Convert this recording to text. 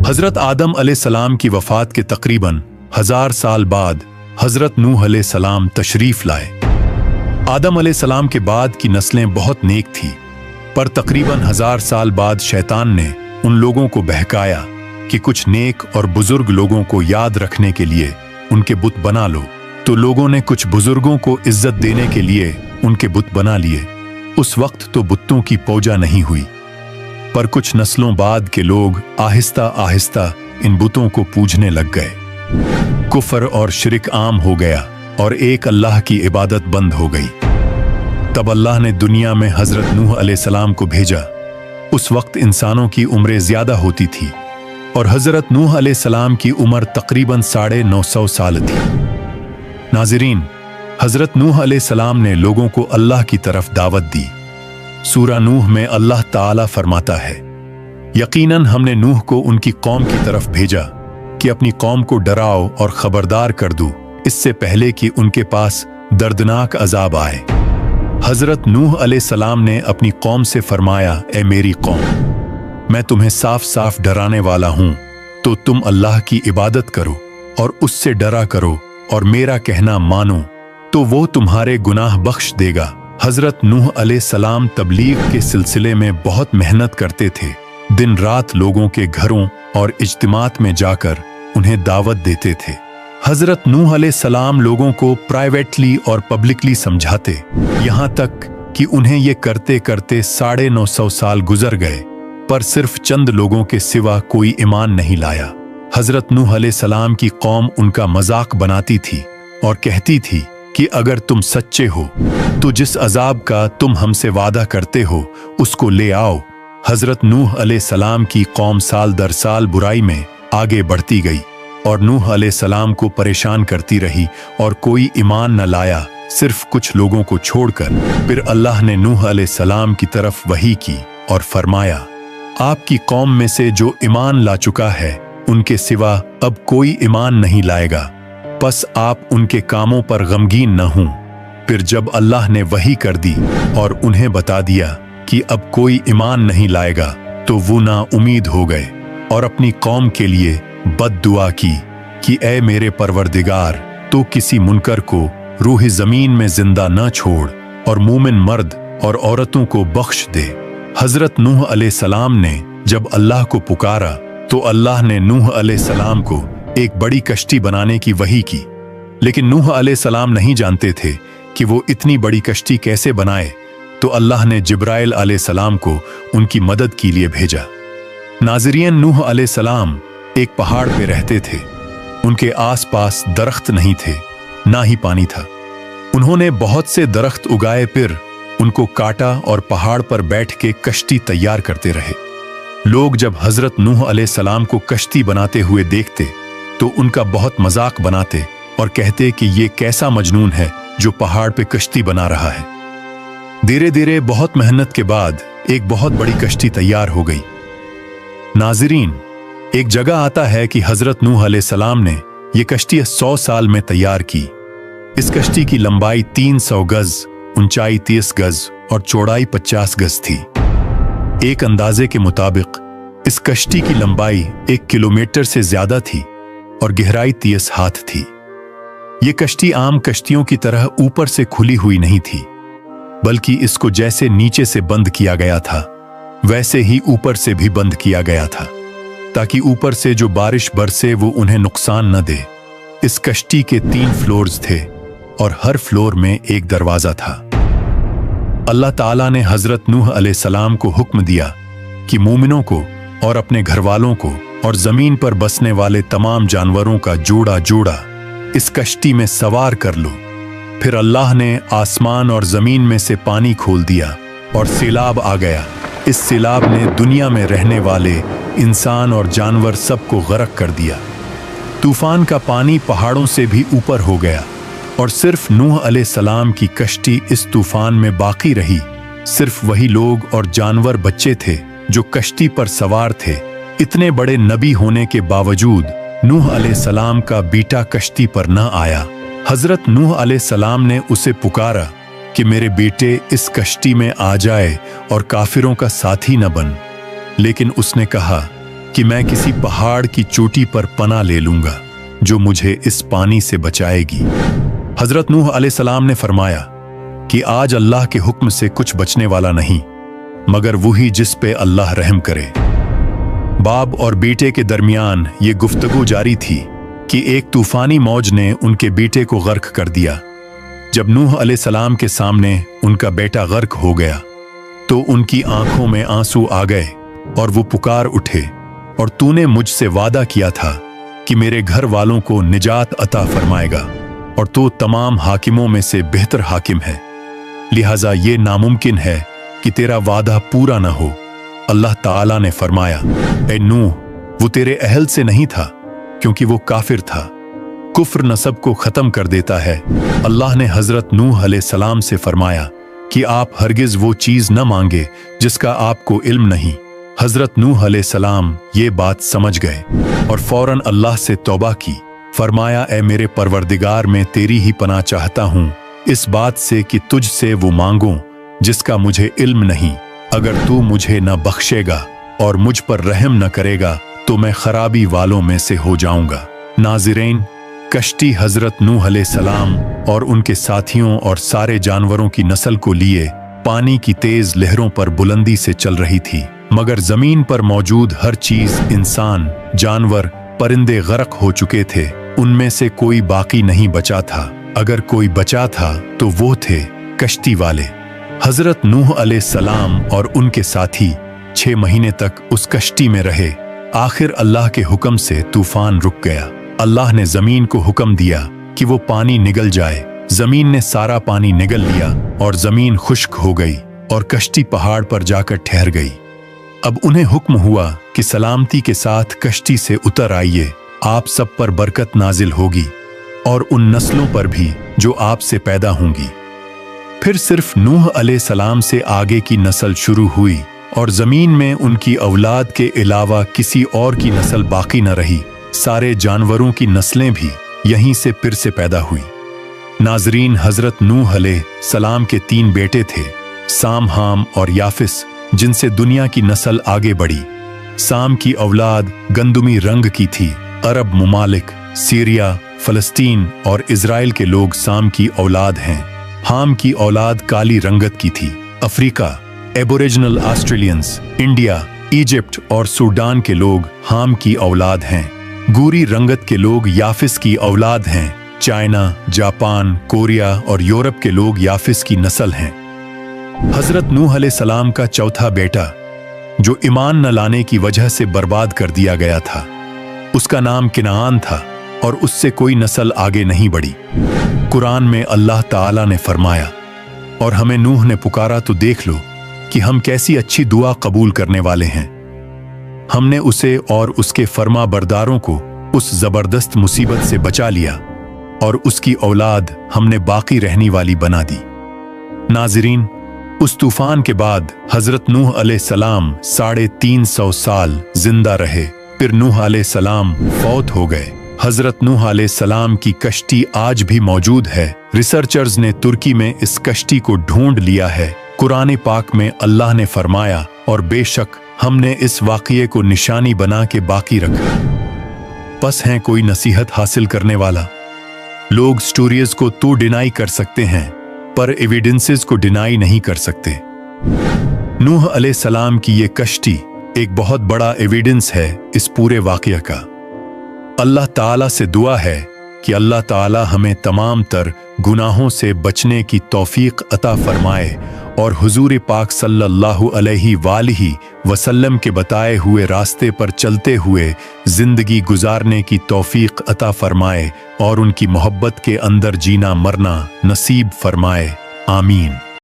हजरत आदम अलैहिस्सलाम की वफात के तकरीबन 1000 साल बाद हजरत नूह अलैहिस्सलाम तशरीफ लाए। आदम अलैहिस्सलाम के बाद की नस्लें बहुत नेक थी, पर तकरीबन 1000 साल बाद शैतान ने उन लोगों को बहकाया कि कुछ नेक और बुजुर्ग लोगों को याद रखने के लिए उनके बुत बना लो। तो लोगों ने कुछ बुजुर्गों को इज्जत देने के लिए उनके बुत बना लिए। उस वक्त तो बुतों की पूजा नहीं हुई, पर कुछ नस्लों बाद के लोग आहिस्ता आहिस्ता इन बुतों को पूजने लग गए। कुफर और शिरक आम हो गया और एक अल्लाह की इबादत बंद हो गई। तब अल्लाह ने दुनिया में हजरत नूह अलैहिस्सलाम को भेजा। उस वक्त इंसानों की उम्रें ज्यादा होती थी और हजरत नूह अलैहिस्सलाम की उम्र तकरीबन 950 साल थी। नाज़रीन, हजरत नूह अलैहिस्सलाम ने लोगों को अल्लाह की तरफ दावत दी। सूरा नूह में अल्लाह ताला फरमाता है, यकीनन हमने नूह को उनकी कौम की तरफ भेजा कि अपनी कौम को डराओ और खबरदार कर दो, इससे पहले कि उनके पास दर्दनाक अजाब आए। हजरत नूह अलैहिस्सलाम ने अपनी कौम से फरमाया, ए मेरी कौम, मैं तुम्हें साफ साफ डराने वाला हूं, तो तुम अल्लाह की इबादत करो और उससे डरा करो और मेरा कहना मानो, तो वो तुम्हारे गुनाह बख्श देगा। हजरत नूह अलैहिस्सलाम तबलीग के सिलसिले में बहुत मेहनत करते थे। दिन रात लोगों के घरों और इज्तिमात में जाकर उन्हें दावत देते थे। हजरत नूह अलैहिस्सलाम लोगों को प्राइवेटली और पब्लिकली समझाते, यहाँ तक कि उन्हें ये करते करते 950 साल गुजर गए, पर सिर्फ चंद लोगों के सिवा कोई ईमान नहीं लाया। हजरत नूह अलैहिस्सलाम की कौम उनका मजाक बनाती थी और कहती थी कि अगर तुम सच्चे हो तो जिस अजाब का तुम हमसे वादा करते हो उसको ले आओ। हजरत नूह अलैहिस्सलाम की कौम साल दर साल बुराई में आगे बढ़ती गई और नूह अलैहिस्सलाम को परेशान करती रही और कोई ईमान न लाया, सिर्फ कुछ लोगों को छोड़कर। फिर अल्लाह ने नूह अलैहिस्सलाम की तरफ वही की और फरमाया, आपकी कौम में से जो ईमान ला चुका है उनके सिवा अब कोई ईमान नहीं लाएगा, बस आप उनके कामों पर गमगीन न हों। फिर जब अल्लाह ने वही कर दी और उन्हें बता दिया कि अब कोई ईमान नहीं लाएगा, तो वो ना उम्मीद हो गए और अपनी कौम के लिए बद्दुआ की कि ए मेरे परवरदिगार, तो किसी मुनकर को रूह ज़मीन में जिंदा न छोड़ और मोमिन मर्द और औरतों को बख्श दे। हजरत नूह अलैहिस्सलाम ने जब अल्लाह को पुकारा तो अल्लाह ने नूह अलैहिस्सलाम को एक बड़ी कश्ती बनाने की वही की, लेकिन नूह अलैहिस्सलाम नहीं जानते थे कि वो इतनी बड़ी कश्ती कैसे बनाए। तो अल्लाह ने जिब्राइल अलैहिस्सलाम को उनकी मदद के लिए भेजा। नाज़रीन, नूह अलैहिस्सलाम एक पहाड़ पे रहते थे। उनके आसपास दरख्त नहीं थे, ना ही पानी था। उन्होंने बहुत से दरख्त उगाए, फिर उनको काटा और पहाड़ पर बैठ के कश्ती तैयार करते रहे। लोग जब हजरत नूह अलैहिस्सलाम को कश्ती बनाते हुए देखते तो उनका बहुत मजाक बनाते और कहते कि ये कैसा मजनून है जो पहाड़ पे कश्ती बना रहा है। धीरे धीरे बहुत मेहनत के बाद एक बहुत बड़ी कश्ती तैयार हो गई। नाज़रीन, एक जगह आता है कि हजरत नूह अलैहिस्सलाम ने यह कश्ती 100 साल में तैयार की। इस कश्ती की लंबाई 300 गज, ऊंचाई 30 गज और चौड़ाई 50 गज थी। एक अंदाजे के मुताबिक इस कश्ती की लंबाई 1 किलोमीटर से ज्यादा थी और गहराई 30 हाथ थी। ये कश्ती आम कश्तियों की तरह ऊपर से खुली हुई नहीं थी, बल्कि इसको जैसे नीचे से बंद किया गया था वैसे ही ऊपर से भी बंद किया गया था, ताकि ऊपर से जो बारिश बरसे वो उन्हें नुकसान न दे। इस कश्ती के 3 फ्लोर्स थे और हर फ्लोर में एक दरवाजा था। अल्लाह ताला ने हजरत नूह अलैहिस्सलाम को हुक्म दिया कि मोमिनों को और अपने घर वालों को और जमीन पर बसने वाले तमाम जानवरों का जोड़ा जोड़ा इस कश्ती में सवार कर लो। फिर अल्लाह ने आसमान और जमीन में से पानी खोल दिया और सैलाब आ गया। इस सैलाब ने दुनिया में रहने वाले इंसान और जानवर सबको गर्क कर दिया। तूफान का पानी पहाड़ों से भी ऊपर हो गया और सिर्फ नूह अलैहिस्सलाम की कश्ती इस तूफान में बाकी रही। सिर्फ वही लोग और जानवर बच्चे थे जो कश्ती पर सवार थे। इतने बड़े नबी होने के बावजूद नूह अलैहिस्सलाम का बेटा कश्ती पर न आया। हजरत नूह अलैहिस्सलाम ने उसे पुकारा कि मेरे बेटे इस कश्ती में आ जाए और काफिरों का साथी न बन, लेकिन उसने कहा कि मैं किसी पहाड़ की चोटी पर पनाह ले लूंगा जो मुझे इस पानी से बचाएगी। हजरत नूह अलैहिस्सलाम ने फरमाया कि आज अल्लाह के हुक्म से कुछ बचने वाला नहीं मगर वही जिस पे अल्लाह रहम करे। बाप और बेटे के दरमियान ये गुफ्तगू जारी थी कि एक तूफानी मौज ने उनके बेटे को गर्क कर दिया। जब नूह अलैहिस्सलाम के सामने उनका बेटा गर्क हो गया तो उनकी आंखों में आंसू आ गए और वो पुकार उठे, और तूने मुझसे वादा किया था कि मेरे घर वालों को निजात अता फरमाएगा और तो तमाम हाकिमों में से बेहतर हाकिम है, लिहाजा ये नामुमकिन है कि तेरा वादा पूरा न हो। अल्लाह ताला ने फरमाया, ए नूह, वो तेरे अहल से नहीं था क्योंकि वो काफिर था। कुफ्र नसब को खत्म कर देता है। अल्लाह ने हजरत नूह अलैहिस्सलाम से फरमाया कि आप हरगिज वो चीज न मांगे जिसका आपको इल्म नहीं। हजरत नूह अलैहिस्सलाम ये बात समझ गए और फौरन अल्लाह से तौबा की। फरमाया, ए मेरे परवरदिगार, मैं तेरी ही पनाह चाहता हूँ इस बात से कि तुझसे वो मांगूं जिसका मुझे इल्म नहीं। अगर तू मुझे न बख्शेगा और मुझ पर रहम न करेगा तो मैं खराबी वालों में से हो जाऊंगा। नाज़रीन, कश्ती हजरत नूह अलैहिस्सलाम और उनके साथियों और सारे जानवरों की नस्ल को लिए पानी की तेज लहरों पर बुलंदी से चल रही थी, मगर जमीन पर मौजूद हर चीज, इंसान, जानवर, परिंदे गर्क हो चुके थे। उनमें से कोई बाकी नहीं बचा था। अगर कोई बचा था तो वो थे कश्ती वाले। हजरत नूह अलैहिस्सलाम और उनके साथी 6 महीने तक उस कश्ती में रहे। आखिर अल्लाह के हुक्म से तूफान रुक गया। अल्लाह ने जमीन को हुक्म दिया कि वो पानी निगल जाए। जमीन ने सारा पानी निगल लिया और जमीन खुश्क हो गई और कश्ती पहाड़ पर जाकर ठहर गई। अब उन्हें हुक्म हुआ कि सलामती के साथ कश्ती से उतर आइए, आप सब पर बरकत नाजिल होगी और उन नस्लों पर भी जो आपसे पैदा होंगी। फिर सिर्फ नूह अलैहिस्सलाम से आगे की नस्ल शुरू हुई और जमीन में उनकी औलाद के अलावा किसी और की नस्ल बाकी न रही। सारे जानवरों की नस्लें भी यहीं से फिर से पैदा हुई। नाजरीन, हजरत नूह अलैहिस्सलाम के 3 बेटे थे, साम, हाम और याफिस, जिनसे दुनिया की नस्ल आगे बढ़ी। साम की औलाद गंदुमी रंग की थी। अरब मुमालिक, सीरिया, फलस्तीन और इजराइल के लोग साम की औलाद हैं। हाम की औलाद काली रंगत की थी। Africa, aboriginal Australians, India, Egypt और सूडान के लोग हाम की औलाद हैं। गूरी रंगत के लोग याफिस की औलाद हैं। चाइना, जापान, कोरिया और यूरोप के लोग याफिस की नस्ल हैं। हजरत नूह अलैहिस्सलाम का चौथा बेटा, जो ईमान न लाने की वजह से बर्बाद कर दिया गया था, उसका नाम किनान था और उससे कोई नस्ल आगे नहीं बढ़ी। कुरान में अल्लाह ताला ने फरमाया, और हमें नूह ने पुकारा तो देख लो कि हम कैसी अच्छी दुआ कबूल करने वाले हैं। हमने उसे और उसके फर्मा बरदारों को उस जबरदस्त मुसीबत से बचा लिया और उसकी औलाद हमने बाकी रहने वाली बना दी। नाजरीन, उस तूफान के बाद हजरत नूह अलैहिस्सलाम 350 साल जिंदा रहे। फिर नूह अलैहिस्सलाम फौत हो गए। हजरत नूह अलैहिस्सलाम की कश्ती आज भी मौजूद है। रिसर्चर्स ने तुर्की में इस कश्ती को ढूंढ लिया है। कुरान पाक में अल्लाह ने फरमाया, और बेशक हमने इस वाक़ये को निशानी बना के बाकी रखा। बस है कोई नसीहत हासिल करने वाला। लोग स्टोरीज को तो डिनाई कर सकते हैं पर एविडेंसेस को डिनाई नहीं कर सकते। नूह अलैहिस्सलाम की ये कश्ती एक बहुत बड़ा एविडेंस है इस पूरे वाक़या का। अल्लाह ताला से दुआ है कि अल्लाह ताला हमें तमाम तर गुनाहों से बचने की तौफीक अता फरमाए और हुजूर पाक सल्लल्लाहु अलैहि वसल्लम के बताए हुए रास्ते पर चलते हुए जिंदगी गुजारने की तौफीक अता फरमाए और उनकी मोहब्बत के अंदर जीना मरना नसीब फरमाए। आमीन।